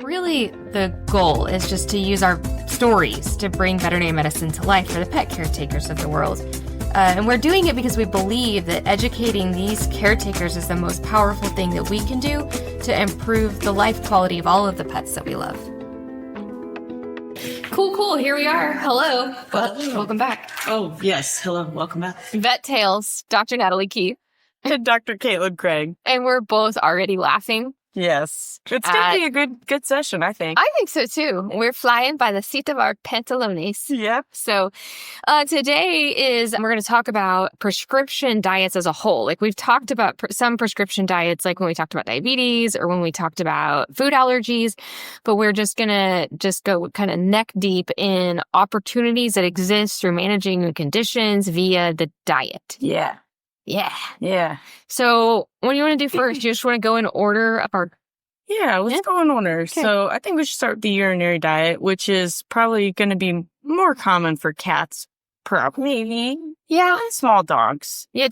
Really, the goal is just to use our stories to bring veterinary medicine to life for the pet caretakers of the world. And we're doing it because we believe that educating these caretakers is the most powerful thing that we can do to improve the life quality of all of the pets that we love. Cool. Here we are. Hello. Welcome back. Oh, yes. Hello. Welcome back. Vet Tales, Dr. Natalie Keith. And Dr. Kaitlyn Gregg. And we're both already laughing. Yes. It's going to be a good session, I think. I think so, too. We're flying by the seat of our pantalones. Yep. So today we're going to talk about prescription diets as a whole. Like we've talked about some prescription diets, like when we talked about diabetes or when we talked about food allergies, but we're just going to go kind of neck deep in opportunities that exist through managing conditions via the diet. Yeah. So what do you want to do first? You just want to go in order of our... Yeah, let's go in order. Okay. So I think we should start with the urinary diet, which is probably going to be more common for cats, maybe. Yeah. And small dogs. Yeah,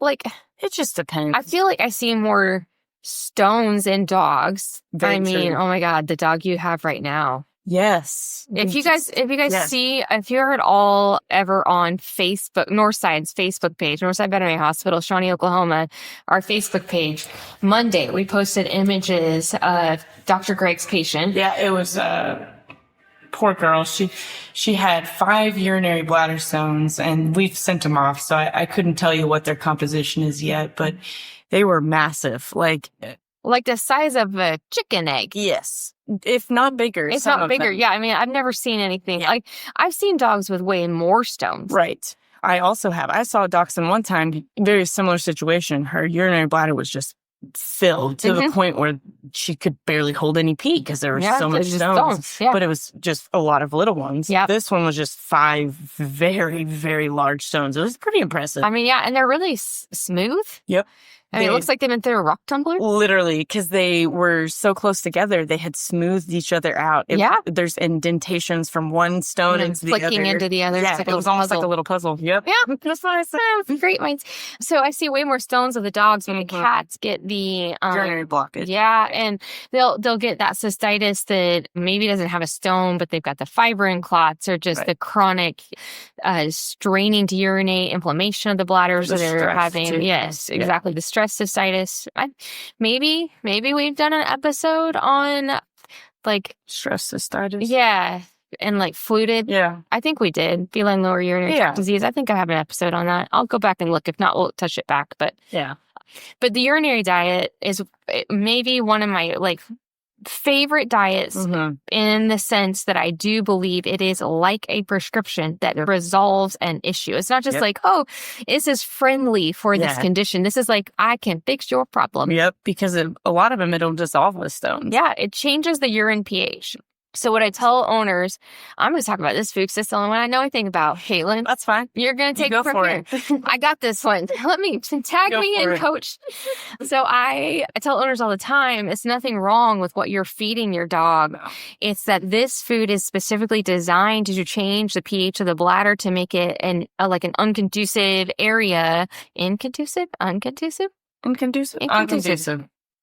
It just depends. I feel like I see more stones in dogs. Very true. true. Oh my God, the dog you have right now. Yes. If you guys Yes. see, if you're at all ever on Facebook, Northside's Facebook page, Northside Veterinary Hospital, Shawnee, Oklahoma, our Facebook page, Monday, we posted images of Dr. Gregg's patient. Yeah, it was poor girl. She had 5 urinary bladder stones, and we've sent them off, so I couldn't tell you what their composition is yet, but they were massive. Like the size of a chicken egg. yes, if not bigger. It's some not of bigger. them. Yeah, I mean, I've never seen anything. Like, I've seen dogs with way more stones. Right. I also have. I saw a dachshund one time, very similar situation. Her urinary bladder was just filled to the point where she could barely hold any pee because there were so much stones. Yeah. But it was just a lot of little ones. Yeah. This one was just 5 very, very large stones. It was pretty impressive. I mean, yeah, and they're really smooth. Yep. I mean, it looks like they've been through a rock tumbler. Literally, because they were so close together, they had smoothed each other out. There's indentations from one stone into the other. Flicking into the other. Yeah, It's like it was almost like a little puzzle. Yep. Yeah, that's what I said. Great minds. So I see way more stones of the dogs when the cats get the urinary blockage. Yeah, and they'll get that cystitis that maybe doesn't have a stone, but they've got the fibrin clots or just the chronic straining to urinate, inflammation of the bladders that they're having. Too. Yes, exactly. The stress cystitis. Maybe we've done an episode on like stress cystitis. Yeah. And like fluted. Yeah. I think we did. Feline lower urinary tract disease. I think I have an episode on that. I'll go back and look. If not, we'll touch it back. But But the urinary diet is maybe one of my favorite diets in the sense that I do believe it is like a prescription that resolves an issue. It's not just this is friendly for this condition. This is like, I can fix your problem. Yep, because a lot of them, it'll dissolve with stones. Yeah, it changes the urine pH. So what I tell owners, I'm going to talk about this food because it's the only one I know anything about. Kaitlyn, that's fine. You're going to take it from here. I got this one. Let me tag me in, coach. So I tell owners all the time, it's nothing wrong with what you're feeding your dog. No. It's that this food is specifically designed to change the pH of the bladder to make it an unconducive area. Unconducive.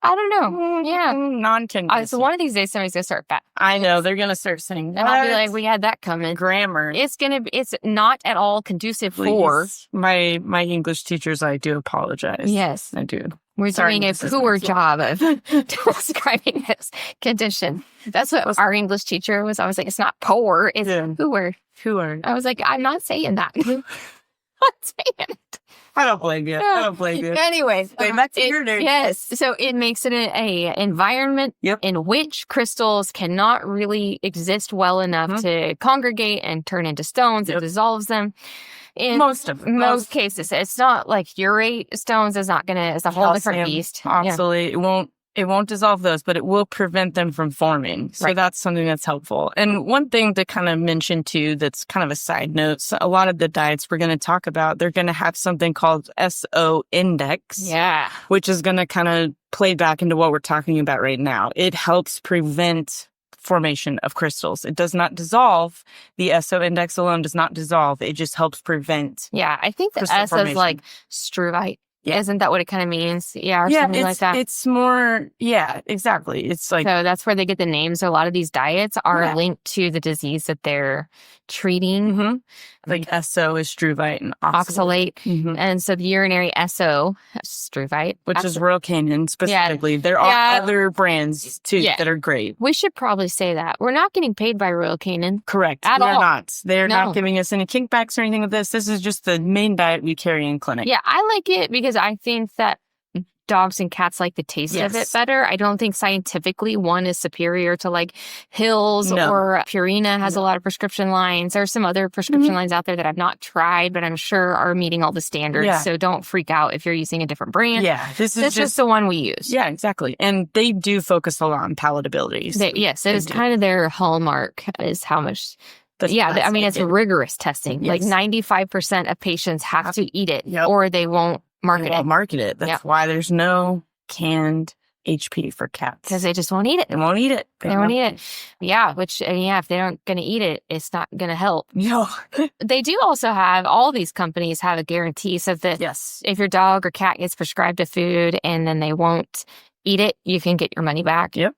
I don't know. Yeah. Non-conducive. So one of these days, somebody's going to start fat. I know. They're going to start saying that. And I'll be like, we had that coming. Grammar. It's not at all conducive for. My English teachers, I do apologize. Yes. I do. We're doing a poor job of describing this condition. That's what our English teacher was always like, it's not poor, it's poor. Poor. I was like, I'm not saying that. I'm not saying it. I don't blame you. I don't blame you. Anyways. Yes. So it makes it an environment in which crystals cannot really exist well enough to congregate and turn into stones. It dissolves them. In most cases. It's not like urate stones is not going to, it's a whole different beast. Absolutely. Yeah. It won't dissolve those, but it will prevent them from forming. So that's something that's helpful. And one thing to kind of mention too, that's kind of a side note. So a lot of the diets we're going to talk about, they're going to have something called SO index. Yeah. Which is going to kind of play back into what we're talking about right now. It helps prevent formation of crystals. It does not dissolve. The SO index alone does not dissolve. It just helps prevent. Yeah. I think the S is like struvite. Yeah. Isn't that what it kind of means? Yeah, or Yeah, something like that. It's more, yeah, exactly. It's like, so that's where they get the names. So a lot of these diets are linked to the disease that they're treating. like SO is struvite and Oxalate. And so the urinary SO, struvite. Which is Royal Canin specifically. Yeah. There are other brands too that are great. We should probably say that. We're not getting paid by Royal Canin. Correct. They're not. They're not giving us any kickbacks or anything with this. This is just the main diet we carry in clinic. Yeah, I like it because I think that dogs and cats like the taste of it better. I don't think scientifically one is superior to like Hills or Purina has a lot of prescription lines. There's some other prescription lines out there that I've not tried, but I'm sure are meeting all the standards. Yeah. So don't freak out if you're using a different brand. Yeah, this is just the one we use. Yeah, exactly. And they do focus a lot on palatability. So yes, it is kind of their hallmark is how much. I mean, it's rigorous testing. Yes. Like 95% of patients have to eat it or they won't market it. That's why there's no canned HP for cats. Because they just won't eat it. They won't eat it. They won't eat it. Yeah, which, if they aren't going to eat it, it's not going to help. No. They do also have, all these companies have a guarantee so that if your dog or cat gets prescribed a food and then they won't eat it, you can get your money back. Yep.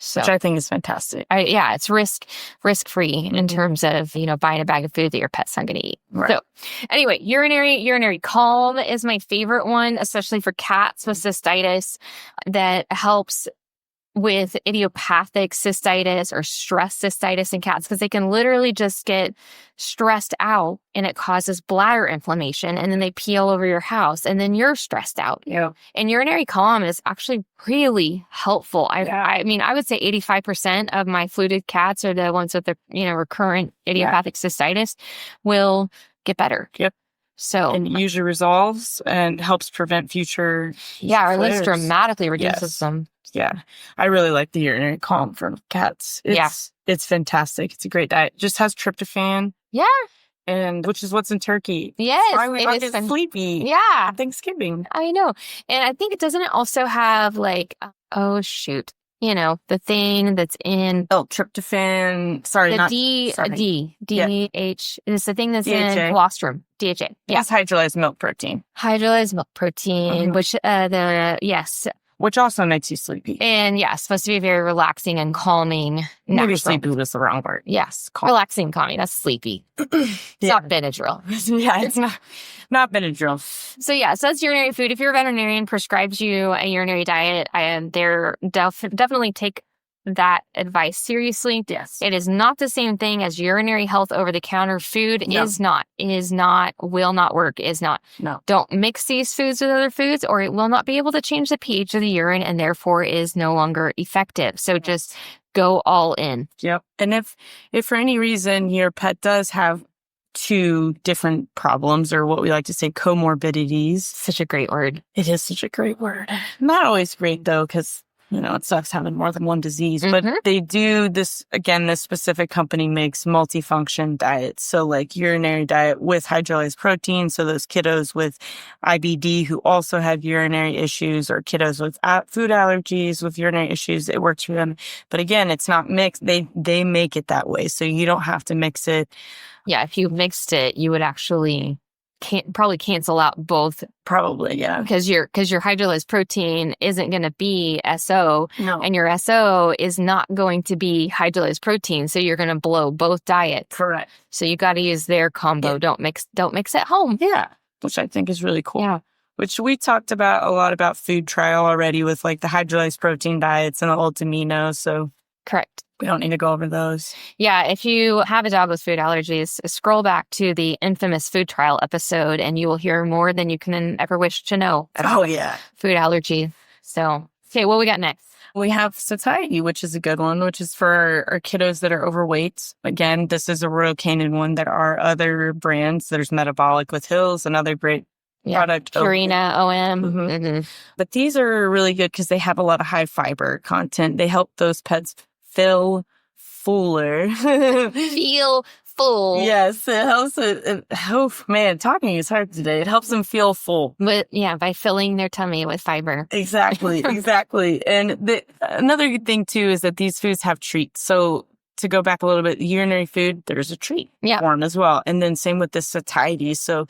So, which I think is fantastic. It's risk-free in terms of, buying a bag of food that your pet's not going to eat. Right. So anyway, urinary calm is my favorite one, especially for cats with cystitis, that helps with idiopathic cystitis or stress cystitis in cats because they can literally just get stressed out and it causes bladder inflammation and then they pee all over your house and then you're stressed out. Yeah. And urinary calm is actually really helpful. I mean, I would say 85% of my fluted cats are the ones with the, recurrent idiopathic cystitis will get better. Yep. So and usually resolves and helps prevent future or at least dramatically reduces them. Yeah. I really like the urinary calm for cats. It's fantastic. It's a great diet. It just has tryptophan. Yeah. And which is what's in turkey. Yes. Why we get sleepy. Yeah. On Thanksgiving. I know. And I think it also have like, the thing that's in tryptophan. Sorry, DH. It's the thing that's DHA. In colostrum. DHA. Yeah. It's hydrolyzed milk protein. Which which also makes you sleepy. And supposed to be very relaxing and calming. Maybe sleepy was the wrong word. Yes. Relaxing, calming. That's sleepy. It's not Benadryl. It's not Benadryl. So that's urinary food. If your veterinarian prescribes you a urinary diet, they're definitely take that advice seriously. Yes. It is not the same thing as urinary health over-the-counter food. No. Is not, will not work, is not. No. Don't mix these foods with other foods or it will not be able to change the pH of the urine and therefore is no longer effective. So just go all in. Yep. And if for any reason your pet does have 2 different problems or what we like to say comorbidities. Such a great word. It is such a great word. Not always great though, because it sucks having more than one disease, but they do this, again, this specific company makes multifunction diets. So like urinary diet with hydrolyzed protein. So those kiddos with IBD who also have urinary issues or kiddos with food allergies with urinary issues, it works for them. But again, it's not mixed. They make it that way. So you don't have to mix it. Yeah. If you mixed it, you would actually probably cancel out both. Probably, yeah. Because your hydrolyzed protein isn't going to be SO, and your SO is not going to be hydrolyzed protein, so you're going to blow both diets. Correct. So you got to use their combo. Yeah. Don't mix at home. Yeah, which I think is really cool. Yeah. Which we talked about a lot about food trial already with like the hydrolyzed protein diets and the Ultimino. So correct. We don't need to go over those. Yeah, if you have a dog with food allergies, scroll back to the infamous food trial episode and you will hear more than you can ever wish to know about food allergy. So, okay, what we got next? We have satiety, which is a good one, which is for our kiddos that are overweight. Again, this is a Royal Canin one. There are other brands. There's Metabolic with Hills, another great product. Purina, OM. But these are really good because they have a lot of high fiber content. They help those pets feel fuller. Feel full. Yes, it helps talking is hard today. It helps them feel full. But by filling their tummy with fiber. Exactly. And another good thing too is that these foods have treats. So to go back a little bit, urinary food, there's a treat form as well. And then same with the satiety. So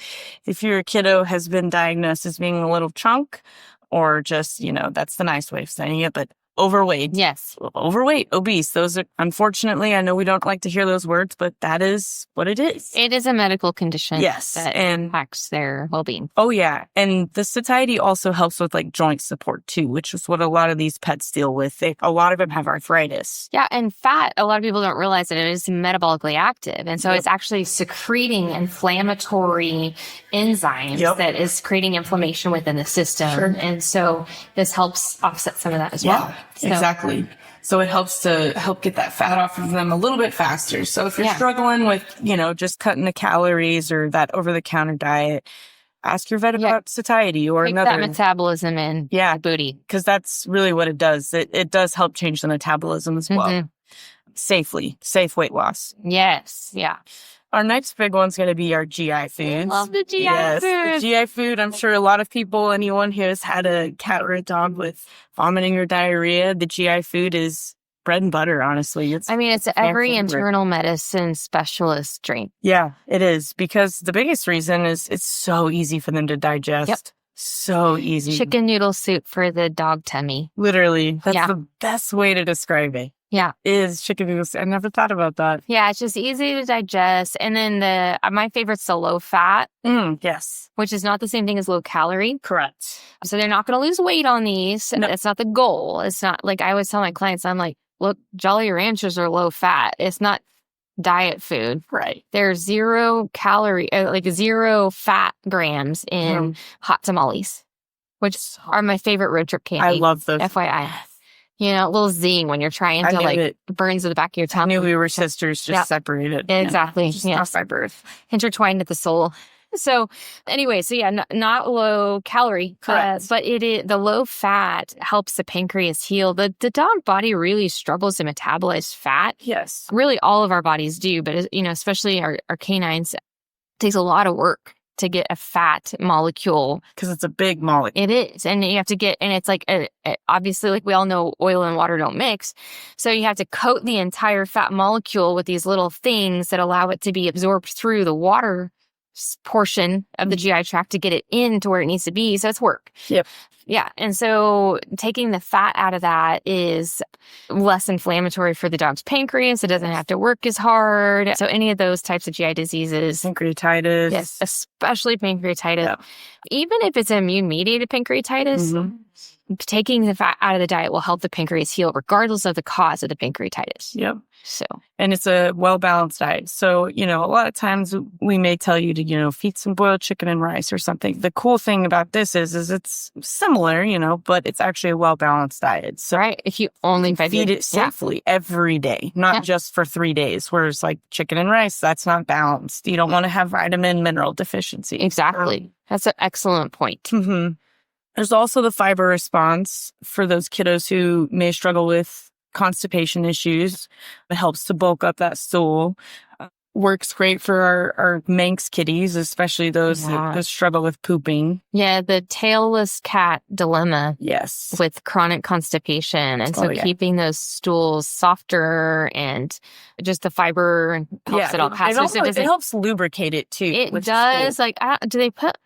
if your kiddo has been diagnosed as being a little chunk, or just, that's the nice way of saying it, but overweight. Yes. Overweight, obese. Those are, unfortunately, I know we don't like to hear those words, but that is what it is. It is a medical condition. Yes. That and impacts their well-being. Oh, yeah. And the satiety also helps with like joint support too, which is what a lot of these pets deal with. A lot of them have arthritis. Yeah. And fat, a lot of people don't realize that it is metabolically active. And so it's actually secreting inflammatory enzymes that is creating inflammation within the system. Sure. And so this helps offset some of that as well. So, exactly. So it helps to get that fat off of them a little bit faster. So if you're struggling with, just cutting the calories or that over-the-counter diet, ask your vet about satiety or take another. That metabolism in booty. Because that's really what it does. It does help change the metabolism as well. Safely. Safe weight loss. Yes. Yeah. Our next big one's going to be our GI foods. Love the GI food. The GI food. I'm sure a lot of people, anyone who has had a cat or a dog with vomiting or diarrhea, the GI food is bread and butter, honestly. It's every internal medicine specialist drink. Yeah, it is. Because the biggest reason is it's so easy for them to digest. Yep. So easy. Chicken noodle soup for the dog tummy. Literally. That's the best way to describe it. Yeah. Is chicken noodle soup. I never thought about that. Yeah, it's just easy to digest. And then my favorite's the low fat. Yes. Which is not the same thing as low calorie. Correct. So they're not going to lose weight on these. No. It's not the goal. It's not like I always tell my clients, I'm like, look, Jolly Ranchers are low fat. It's not diet food. Right. There's 0 calorie, 0 fat grams in hot tamales, which are my favorite road trip candy. I love those. FYI. A little zing when you're trying to burns in the back of your tongue. I knew we were sisters, just separated. Exactly. Not by birth. Intertwined at the soul. So anyway, not low calorie, but the low fat helps the pancreas heal. The dog body really struggles to metabolize fat. Yes. Really all of our bodies do, but especially our canines, it takes a lot of work to get a fat molecule. Because it's a big molecule. It is. And you have to and it's like, obviously, like we all know, oil and water don't mix. So you have to coat the entire fat molecule with these little things that allow it to be absorbed through the water portion of the GI tract to get it into where it needs to be. So it's work. Yep. Yeah. And so taking the fat out of that is less inflammatory for the dog's pancreas. It doesn't have to work as hard. So any of those types of GI diseases. Pancreatitis. Yes. Especially pancreatitis. Yep. Even if it's immune-mediated pancreatitis, taking the fat out of the diet will help the pancreas heal regardless of the cause of the pancreatitis. Yep. So. And it's a well-balanced diet. So, a lot of times we may tell you to, feed some boiled chicken and rice or something. The cool thing about this is it's similar, but it's actually a well-balanced diet. So if you only feed it safely every day, not just for 3 days, whereas like chicken and rice, that's not balanced. You don't want to have vitamin, mineral deficiency. Exactly. That's an excellent point. Mm-hmm. There's also the fiber response for those kiddos who may struggle with constipation issues. It helps to bulk up that stool. Works great for our Manx kitties, especially those that struggle with pooping. Yeah, the tailless cat dilemma. Yes. With chronic constipation. And so keeping those stools softer and just the fiber helps it all pass. It helps lubricate it too. It does. Like, do they put...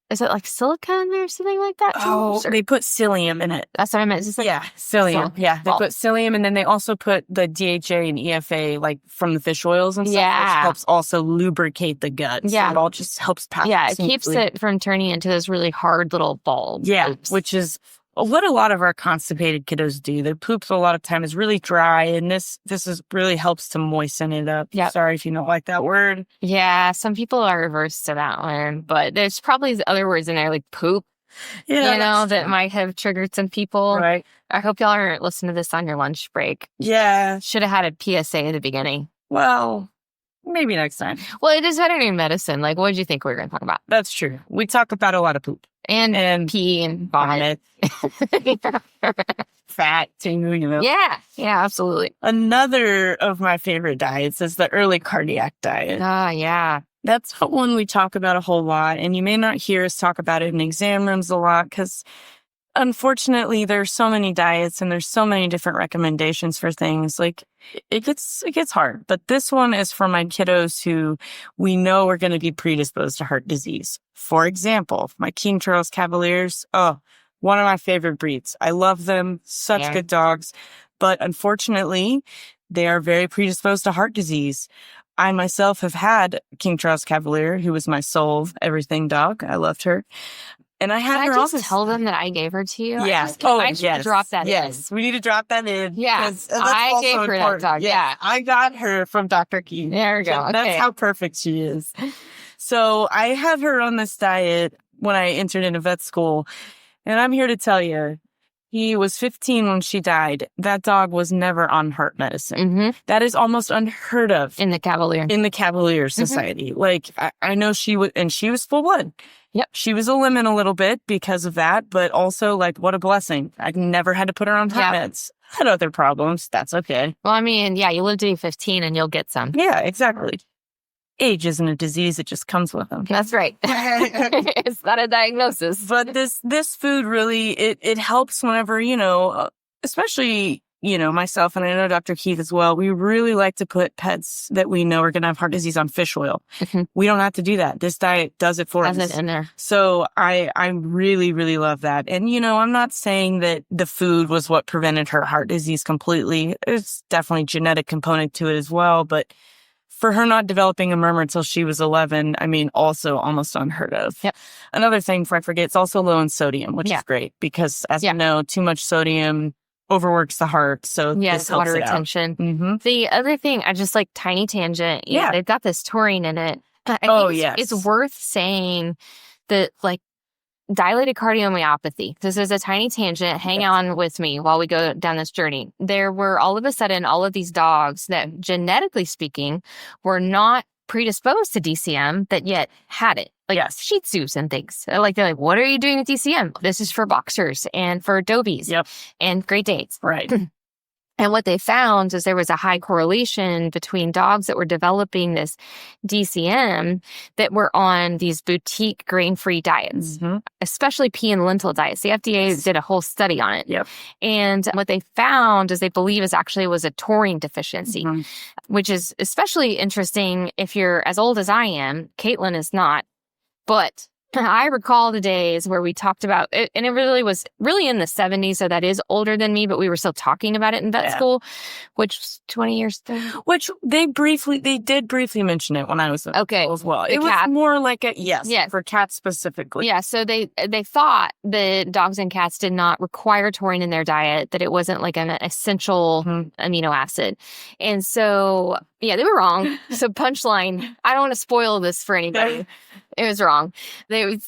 Is it like silicone or something like that? They put psyllium in it. That's what I meant. Psyllium. Yeah, they put psyllium, and then they also put the DHA and EFA, like from the fish oils and stuff, which helps also lubricate the gut. Yeah, so it all just helps pass. Yeah, it keeps it from turning into those really hard little balls. Yeah, which is what a lot of our constipated kiddos do. Their poops a lot of time is really dry, and this really helps to moisten it up. Yeah. Sorry if you don't like that word. Yeah, some people are averse to that one, but there's probably other words in there like poop. Yeah, that might have triggered some people. Right. I hope y'all aren't listening to this on your lunch break. Yeah. Should have had a PSA at the beginning. Well, maybe next time. Well, it is veterinary medicine. Like, what did you think we were going to talk about? That's true. We talk about a lot of poop. And pee and vomit. Fat too, Yeah, absolutely. Another of my favorite diets is the early cardiac diet. Yeah. That's one we talk about a whole lot. And you may not hear us talk about it in exam rooms a lot because unfortunately, there's so many diets and there's so many different recommendations for things. Like it gets hard. But this one is for my kiddos who we know are going to be predisposed to heart disease. For example, my King Charles Cavaliers. Oh, one of my favorite breeds. I love them. Such good dogs. But unfortunately, they are very predisposed to heart disease. I myself have had King Charles Cavalier, who was my soul everything dog. I loved her. And I had her also tell them that I gave her to you. Yeah. I should drop that in. Yes, we need to drop that in. Yeah. I gave her that dog. Yeah. I got her from Dr. Keith. There we go. Okay. That's how perfect she is. So I had her on this diet when I entered into vet school. And I'm here to tell you, he was 15 when she died. That dog was never on heart medicine. Mm-hmm. That is almost unheard of. In the Cavalier Society. Mm-hmm. Like, I know she was, and she was full blood. Yep. She was a lemon a little bit because of that, but also, like, what a blessing. I never had to put her on heart meds. Had other problems. That's okay. Well, I mean, you live to be 15 and you'll get some. Yeah, exactly. Age isn't a disease. It just comes with them. That's right. It's not a diagnosis. But this food really, it helps whenever, especially, myself and I know Dr. Keith as well, we really like to put pets that we know are going to have heart disease on fish oil. Mm-hmm. We don't have to do that. This diet does it for us. Has it in there. So I really, really love that. And, I'm not saying that the food was what prevented her heart disease completely. There's definitely a genetic component to it as well. But for her not developing a murmur until she was 11, also almost unheard of. Yep. Another thing before I forget, it's also low in sodium, which is great because, as you know, too much sodium overworks the heart. So this helps water retention. Mm-hmm. The other thing, I just like tiny tangent. They've got this taurine in it. I think it's worth saying that, like, dilated cardiomyopathy. This is a tiny tangent. Hang on with me while we go down this journey. There were all of a sudden all of these dogs that, genetically speaking, were not predisposed to DCM that yet had it. Like Shih Tzus and things. They're like, what are you doing with DCM? This is for boxers and for dobies and Great Danes. Right. And what they found is there was a high correlation between dogs that were developing this DCM that were on these boutique grain-free diets, especially pea and lentil diets. The FDA did a whole study on it. Yep. And what they found is they believe was a taurine deficiency, which is especially interesting if you're as old as I am. Kaitlyn is not. But I recall the days where we talked about it, and it really was in the 70s, so that is older than me, but we were still talking about it in vet school, which was 20 years ago. Which they did briefly mention it when I was at school as well. It was more like for cats specifically. Yeah, so they thought that dogs and cats did not require taurine in their diet, that it wasn't like an essential amino acid. And so, they were wrong. So punchline, I don't want to spoil this for anybody. It was wrong.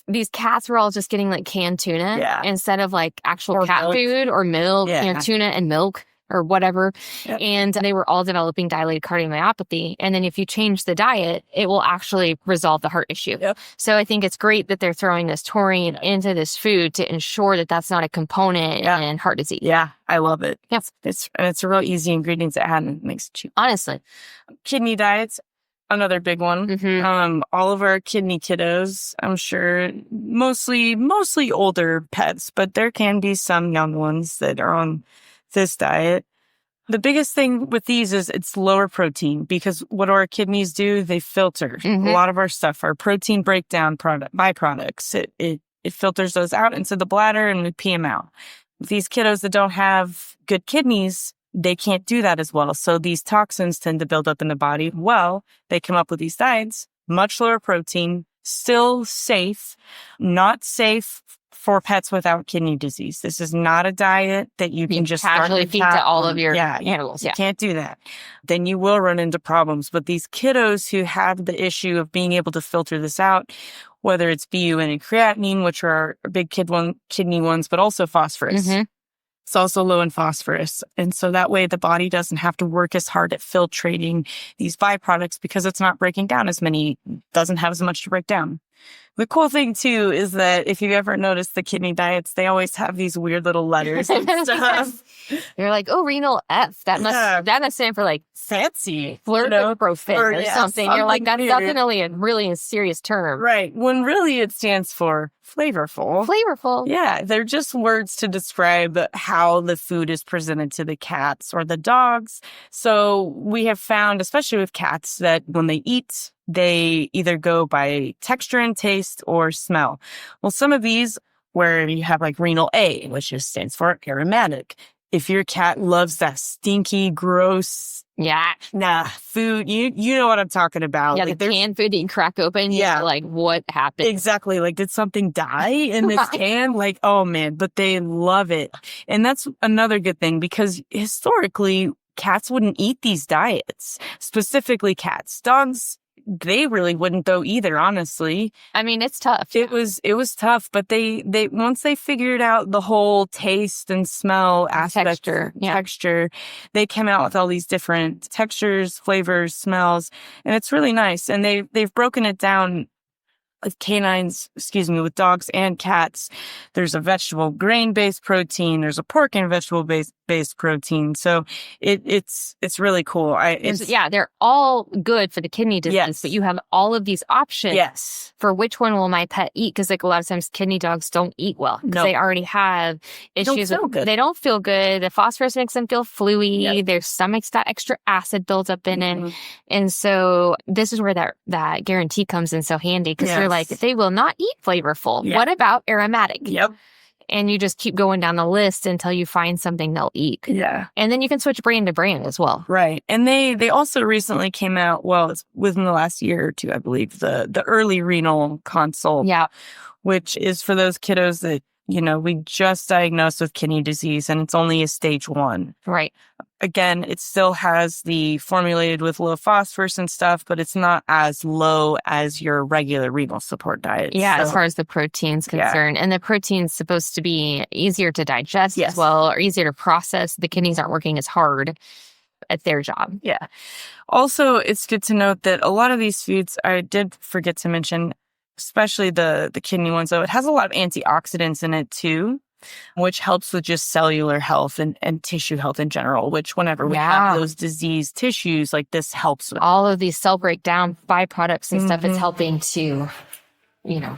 These cats were all just getting like canned tuna instead of like actual cat food or milk, tuna and milk or whatever. Yep. And they were all developing dilated cardiomyopathy. And then if you change the diet, it will actually resolve the heart issue. Yep. So I think it's great that they're throwing this taurine into this food to ensure that that's not a component in heart disease. Yeah, I love it. Yes. It's a real easy ingredient to add and it makes it cheap. Honestly. Kidney diets. Another big one. Mm-hmm. All of our kidney kiddos, I'm sure, mostly older pets, but there can be some young ones that are on this diet. The biggest thing with these is it's lower protein because what our kidneys do, they filter a lot of our stuff, our protein breakdown byproducts. It filters those out into the bladder and we pee them out. These kiddos that don't have good kidneys, they can't do that as well. So these toxins tend to build up in the body. Well, they come up with these diets, much lower protein, still safe, not safe for pets without kidney disease. This is not a diet that you can just casually feed to all of your animals. You can't do that. Then you will run into problems. But these kiddos who have the issue of being able to filter this out, whether it's BUN and creatinine, which are big kidney ones, but also phosphorus. It's also low in phosphorus. And so that way the body doesn't have to work as hard at filtrating these byproducts because it's not breaking down doesn't have as much to break down. The cool thing, too, is that if you ever notice the kidney diets, they always have these weird little letters and stuff. You're like, oh, renal F. That must stand for like fancy, flurbiprofen or something. You're like, that's definitely a really serious term. Right. When really it stands for flavorful. Flavorful. Yeah. They're just words to describe how the food is presented to the cats or the dogs. So we have found, especially with cats, that when they eat, they either go by texture and taste or smell. Well, some of these where you have like renal A, which just stands for aromatic. If your cat loves that stinky, gross, food, you know what I'm talking about. Yeah, like the canned food that you crack open. Yeah, like what happened? Exactly. Like, did something die in this can? Like, oh man, but they love it, and that's another good thing because historically, cats wouldn't eat these diets. Specifically, cats, dogs. They really wouldn't though either, honestly. I mean, it's tough. It was tough, but they once they figured out the whole taste and smell aspect, texture, they came out with all these different textures, flavors, smells, and it's really nice. And they've broken it down with dogs and cats. There's a vegetable grain-based protein. There's a pork and vegetable-based protein. So it's really cool. They're all good for the kidney disease, but you have all of these options for which one will my pet eat. Because like a lot of times kidney dogs don't eat well because they already have issues. They don't feel good. The phosphorus makes them feel fluey. Their stomach's got extra acid built up in it. And so this is where that guarantee comes in so handy because they're like, they will not eat flavorful. What about aromatic? Yep. And you just keep going down the list until you find something they'll eat. Yeah. And then you can switch brand to brand as well. Right. And they also recently came out, it's within the last year or two, I believe, the early renal consult. Yeah. Which is for those kiddos that, we just diagnosed with kidney disease and it's only a stage 1. Right. Again, it still has the formulated with low phosphorus and stuff, but it's not as low as your regular renal support diet. Yeah, as far as the protein's concerned. And the protein's supposed to be easier to digest as well, or easier to process. The kidneys aren't working as hard at their job. Yeah. Also, it's good to note that a lot of these foods, I did forget to mention, especially the kidney ones, though, it has a lot of antioxidants in it too, which helps with just cellular health and tissue health in general, which whenever we have those diseased tissues, like this helps with. All of these cell breakdown byproducts and stuff is helping to,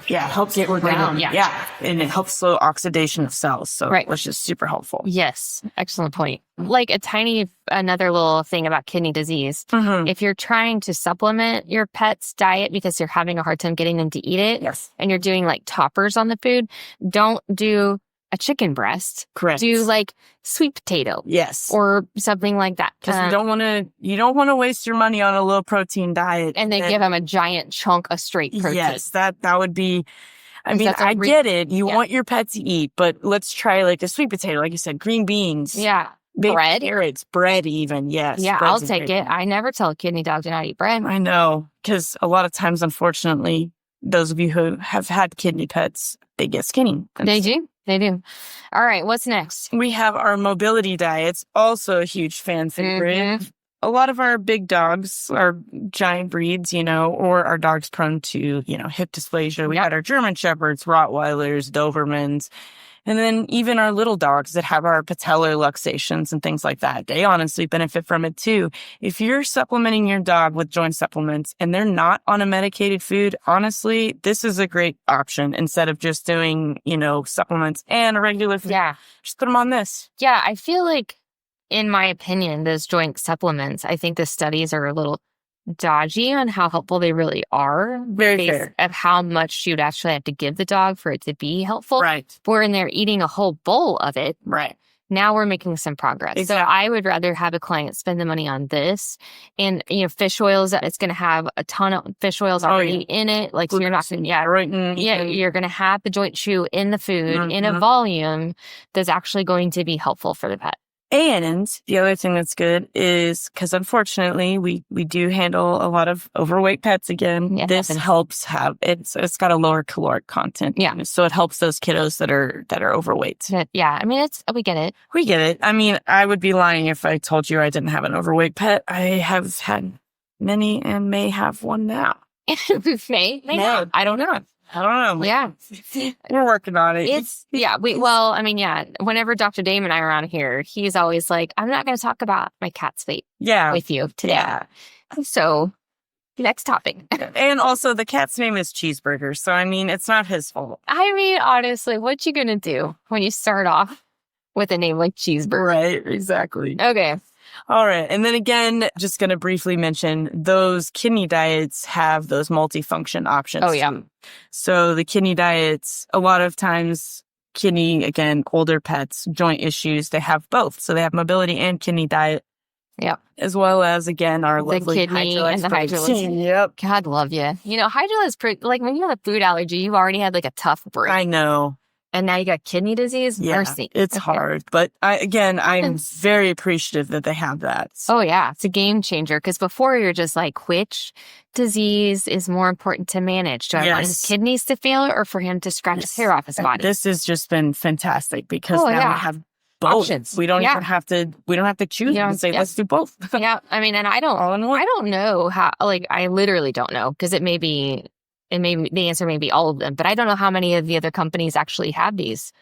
helps get down. Yeah. And it helps slow oxidation of cells. So which is super helpful. Yes. Excellent point. Like another little thing about kidney disease. If you're trying to supplement your pet's diet because you're having a hard time getting them to eat it and you're doing like toppers on the food, don't do a chicken breast. Correct. Do like sweet potato. Yes. Or something like that. Because you don't want to waste your money on a low protein diet. And then give them a giant chunk of straight protein. Yes, that would be, I get it. You want your pet to eat, but let's try like a sweet potato, like you said, green beans. Yeah. Bread? Carrots, bread even, yes. Yeah, I'll take it. I never tell a kidney dog to not eat bread. I know, because a lot of times, unfortunately, those of you who have had kidney pets, they get skinny. They do. All right, what's next? We have our mobility diets, also a huge fan favorite. A lot of our big dogs are giant breeds, or our dogs prone to, hip dysplasia. We had our German Shepherds, Rottweilers, Dobermans, and then even our little dogs that have our patellar luxations and things like that. They honestly benefit from it too. If you're supplementing your dog with joint supplements and they're not on a medicated food, honestly, this is a great option instead of just doing, supplements and a regular food. Yeah. Just put them on this. Yeah, I feel like, in my opinion, those joint supplements, I think the studies are a little dodgy on how helpful they really are. Very fair. Of how much you'd actually have to give the dog for it to be helpful. Right. When they're eating a whole bowl of it. Right. Now we're making some progress. Exactly. So I would rather have a client spend the money on this. And, fish oils, it's going to have a ton of fish oils already in it. Like, so you're not going to, you're going to have the joint chew in the food in a volume that's actually going to be helpful for the pet. And the other thing that's good is, because unfortunately we do handle a lot of overweight pets again. Yeah, this helps it's got a lower caloric content. Yeah. So it helps those kiddos that are overweight. Yeah. I mean, we get it. We get it. I mean, I would be lying if I told you I didn't have an overweight pet. I have had many and may have one now. May not. I don't know. Yeah. We're working on it. Whenever Dr. Dame and I are around here, he's always like, I'm not going to talk about my cat's weight with you today. Yeah. So, next topic. And also, the cat's name is Cheeseburger. So, I mean, it's not his fault. I mean, honestly, what you going to do when you start off with a name like Cheeseburger? Right, exactly. Okay. All right. And then again, just going to briefly mention those kidney diets have those multifunction options. Oh, yeah. So the kidney diets, a lot of times kidney, again, older pets, joint issues, they have both. So they have mobility and kidney diet. Yep. As well as, again, our lovely kidney and the hydrolyzed. Yep. God love you. Hydrolyzed, like when you have a food allergy, you've already had like a tough break. I know. And now you got kidney disease? Yeah, Mercy. It's hard. But I'm very appreciative that they have that. Oh, yeah. It's a game changer. Because before you're just like, which disease is more important to manage? Do I want his kidneys to fail or for him to scratch his hair off his body? This has just been fantastic because now we have both. Options. We don't even have to, choose and say, let's do both. Yeah. I mean, and I don't know how, I literally don't know because the answer may be all of them, but I don't know how many of the other companies actually have these.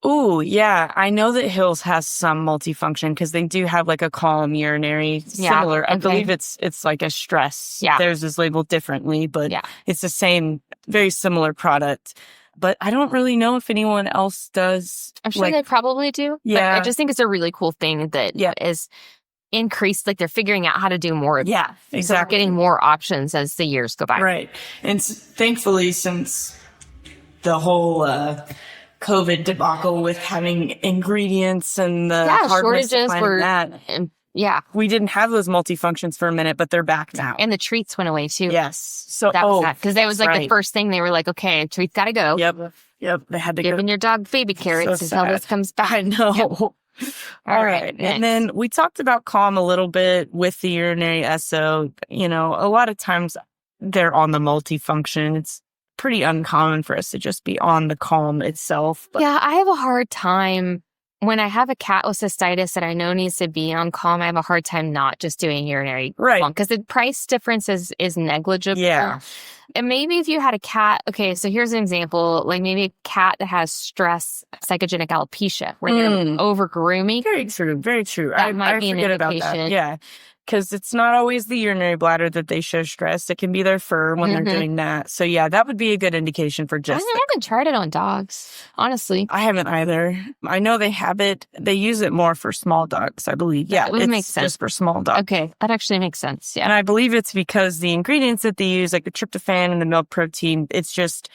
Ooh, yeah. I know that Hills has some multifunction because they do have like a column urinary similar. I believe it's like a stress. Yeah. Theirs is labeled differently, but it's the same, very similar product. But I don't really know if anyone else does. I'm sure they probably do. Yeah. But I just think it's a really cool thing that is increased, like they're figuring out how to do more of it. Yeah, exactly. So we're getting more options as the years go by. Right. And thankfully, since the whole COVID debacle with having ingredients and the shortages we didn't have those multifunctions for a minute, but they're back now. And the treats went away too. Yes. So that was because that was like the first thing they were like, okay, treats got to go. Yep. They had to Giving your dog baby carrots until this comes back. I know. Yep. All right. And then we talked about calm a little bit with the urinary SO. A lot of times they're on the multifunction. It's pretty uncommon for us to just be on the calm itself. But I have a hard time when I have a cat with cystitis that I know needs to be on calm. I have a hard time not just doing urinary calm because the price difference is negligible. Yeah. And maybe if you had a cat, okay, so here's an example, like maybe a cat that has stress, psychogenic alopecia, where they're over grooming. Very true, very true. That might be an forget about that. Yeah, because it's not always the urinary bladder that they show stress. It can be their fur when they're doing that. So that would be a good indication for just... I haven't tried it on dogs, honestly. I haven't either. I know they have it. They use it more for small dogs, I believe. Yeah, it would make sense. Just for small dogs. Okay, that actually makes sense. Yeah. And I believe it's because the ingredients that they use, like the tryptophan and the milk protein, it's just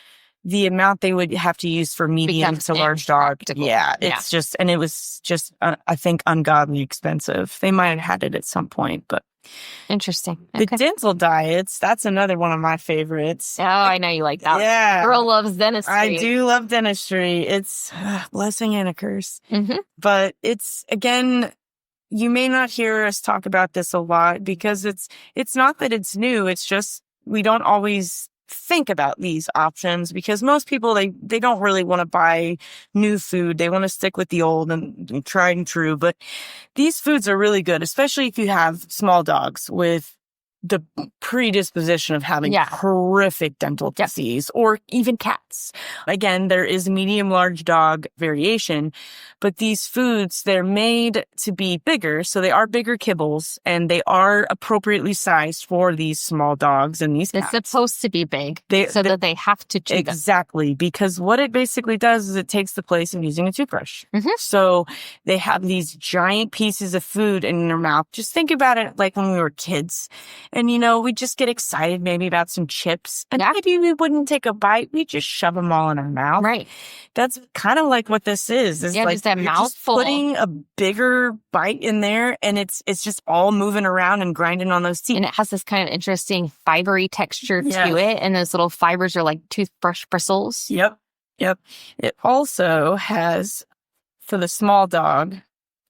the amount they would have to use for medium to large dog. Yeah, it's just, and it was just, I think, ungodly expensive. They might have had it at some point, but. Interesting. The dental diets, that's another one of my favorites. Oh, I know you like that. Yeah. Girl loves dentistry. I do love dentistry. It's a blessing and a curse. But it's, again, you may not hear us talk about this a lot because it's not that it's new. It's just we don't always think about these options because most people, they don't really want to buy new food. They want to stick with the old and tried and true. But these foods are really good, especially if you have small dogs with the predisposition of having horrific dental disease or even cats. Again, there is medium, large dog variation, but these foods, they're made to be bigger. So they are bigger kibbles and they are appropriately sized for these small dogs and these cats. It's supposed to be big that they have to chew them. Exactly. Because what it basically does is it takes the place of using a toothbrush. So they have these giant pieces of food in their mouth. Just think about it like when we were kids. And, we just get excited maybe about some chips. And maybe we wouldn't take a bite. We just shove them all in our mouth. Right. That's kind of like what this is. It's like just that mouthful. Putting a bigger bite in there and it's just all moving around and grinding on those teeth. And it has this kind of interesting fibery texture to it. And those little fibers are like toothbrush bristles. Yep. It also has, for the small dog,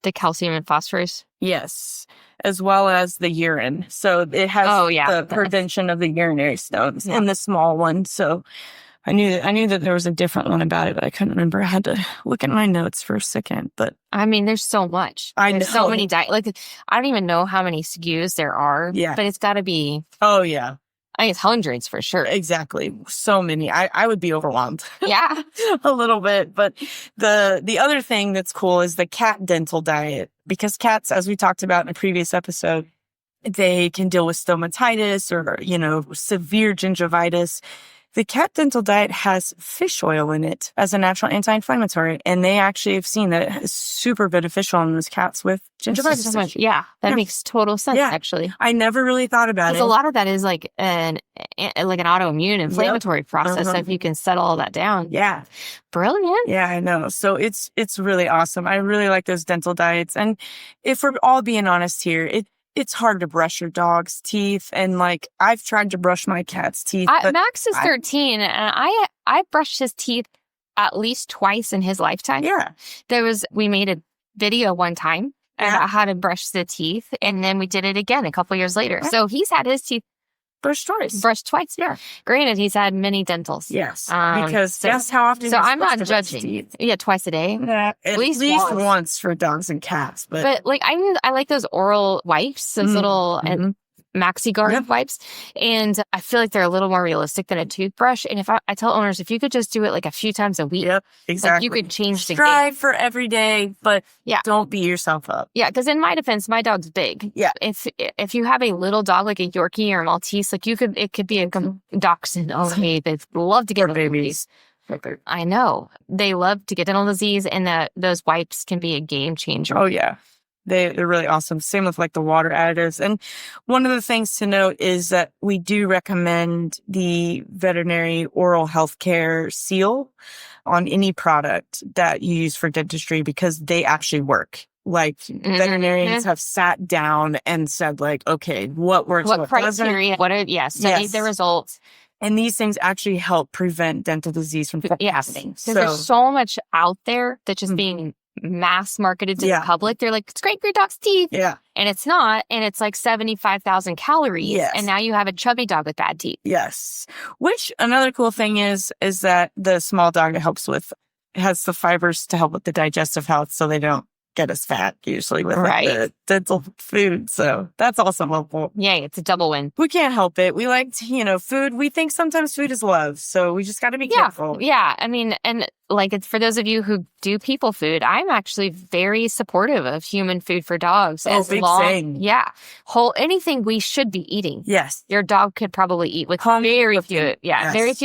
the calcium and phosphorus. Yes. As well as the urine. So it has the prevention of the urinary stones in the small one. So I knew that there was a different one about it, but I couldn't remember. I had to look at my notes for a second. But I mean, there's so much. There's so many I don't even know how many SKUs there are. Yeah. But it's got to be. Oh, yeah. I think it's hundreds for sure. Exactly. So many. I would be overwhelmed. Yeah. A little bit. But the other thing that's cool is the cat dental diet, because cats, as we talked about in a previous episode, they can deal with stomatitis or, severe gingivitis. The cat dental diet has fish oil in it as a natural anti-inflammatory, and they actually have seen that it is super beneficial in those cats with gingivitis. Yeah, that makes total sense, actually. I never really thought about it. Because a lot of that is like an autoimmune inflammatory process. So if you can settle all that down. Yeah. Brilliant. Yeah, I know. So it's really awesome. I really like those dental diets. And if we're all being honest here, it's hard to brush your dog's teeth. And I've tried to brush my cat's teeth. Max is 13 and I brushed his teeth at least twice in his lifetime. Yeah. We made a video one time about how to brush the teeth. And then we did it again a couple years later. Yeah. So he's had his teeth brushed twice. Yeah. Granted, he's had many dentals. Yes. Because guess how often. So I'm not judging. Yeah, twice a day. At least once for dogs and cats. But I like those oral wipes, those little MaxiGuard wipes, and I feel like they're a little more realistic than a toothbrush. And if I tell owners, if you could just do it a few times a week, exactly, you could change the strive for every day, but don't beat yourself up. Yeah, because in my defense, my dog's big. Yeah, if you have a little dog like a Yorkie or a Maltese, it could be a dachshund. Oh, hey, they love to get babies. I know they love to get dental disease, and those wipes can be a game changer. Oh yeah. They're really awesome. Same with the water additives. And one of the things to note is that we do recommend the veterinary oral health care seal on any product that you use for dentistry, because they actually work. Veterinarians have sat down and said okay, what works? What criteria? Studied the results. And these things actually help prevent dental disease from happening. So there's so much out there that's just being mass marketed to the public. They're like, it's great for your dog's teeth. Yeah. And it's not. And it's 75,000 calories. Yes. And now you have a chubby dog with bad teeth. Yes. Which another cool thing is that the small dog has the fibers to help with the digestive health, so they don't get us fat usually with the dental food. So that's also helpful. Yay, it's a double win. We can't help it. We like food. We think sometimes food is love. So we just got to be careful. Yeah. I mean, and it's for those of you who do people food, I'm actually very supportive of human food for dogs. Same. Yeah. Anything we should be eating. Yes. Your dog could probably eat with very few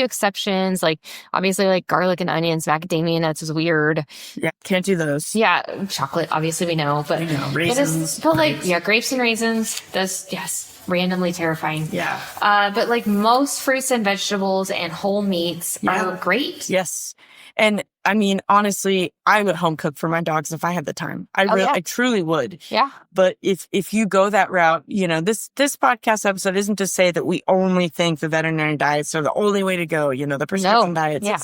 exceptions. Obviously garlic and onions, macadamia nuts is weird. Yeah. Can't do those. Yeah. Chocolate, obviously we know, but raisins. Grapes and raisins. Randomly terrifying. Yeah. But most fruits and vegetables and whole meats are great. Yes. And I mean, honestly, I would home cook for my dogs if I had the time. I truly would. Yeah. But if you go that route, this podcast episode isn't to say that we only think the veterinary diets are the only way to go, the prescription diets. Yeah.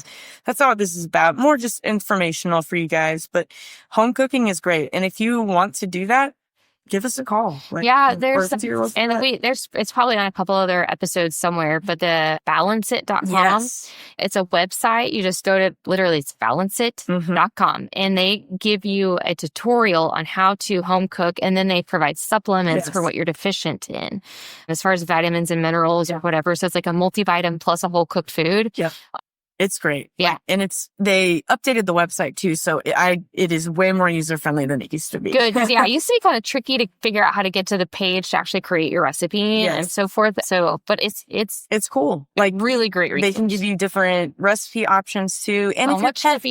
That's not what this is about. More just informational for you guys. But home cooking is great. And if you want to do that, give us a call. It's probably on a couple other episodes somewhere, but the balanceit.com, it's a website. You just go to, literally it's balanceit.com, and they give you a tutorial on how to home cook, and then they provide supplements for what you're deficient in as far as vitamins and minerals or whatever. So it's a multivitamin plus a whole cooked food. Yeah. It's great. Yeah. And they updated the website too. So it is way more user-friendly than it used to be. Good. Because it used to be kind of tricky to figure out how to get to the page to actually create your recipe and so forth. So, but it's cool. Really great research. They can give you different recipe options too. And if your pet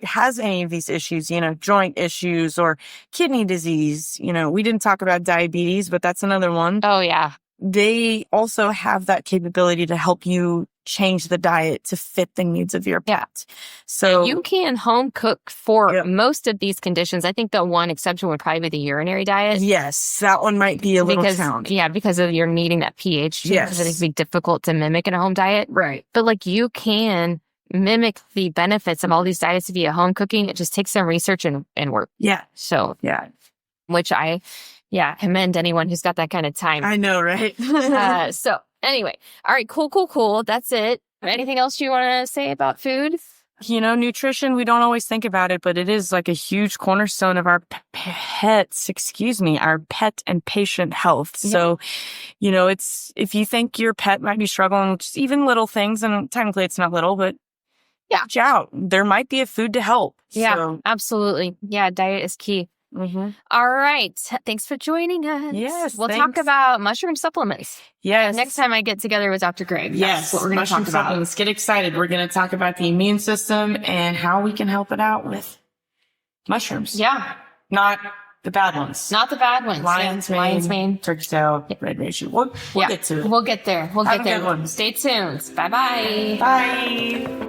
has any of these issues, joint issues or kidney disease, we didn't talk about diabetes, but that's another one. Oh yeah. They also have that capability to help you change the diet to fit the needs of your pet. So you can home cook for most of these conditions. I think the one exception would probably be the urinary diet. Yes, that one might be a little challenging. Yeah, because of you're needing that pH. Yes. Because it can be difficult to mimic in a home diet. Right. But you can mimic the benefits of all these diets via home cooking. It just takes some research and work. Yeah. So, which I commend anyone who's got that kind of time. I know, right? So anyway, all right, cool. That's it. Anything else you want to say about food? Nutrition, we don't always think about it, but it is like a huge cornerstone of our our pet and patient health. Yeah. So, if you think your pet might be struggling with just even little things, and technically it's not little, but watch out. There might be a food to help. Yeah, absolutely. Yeah, diet is key. Mm-hmm. All right. Thanks for joining us. Yes. We'll talk about mushroom supplements. Yes. Next time I get together with Dr. Gregg. Yes. That's what we're going to talk about. Let's get excited. We're going to talk about the immune system and how we can help it out with mushrooms. Yeah. Not the bad ones. Not the bad ones. Lion's mane, turkey tail, red reishi. We'll get to it. We'll get there. Have a good one. Stay tuned. Bye-bye. Bye.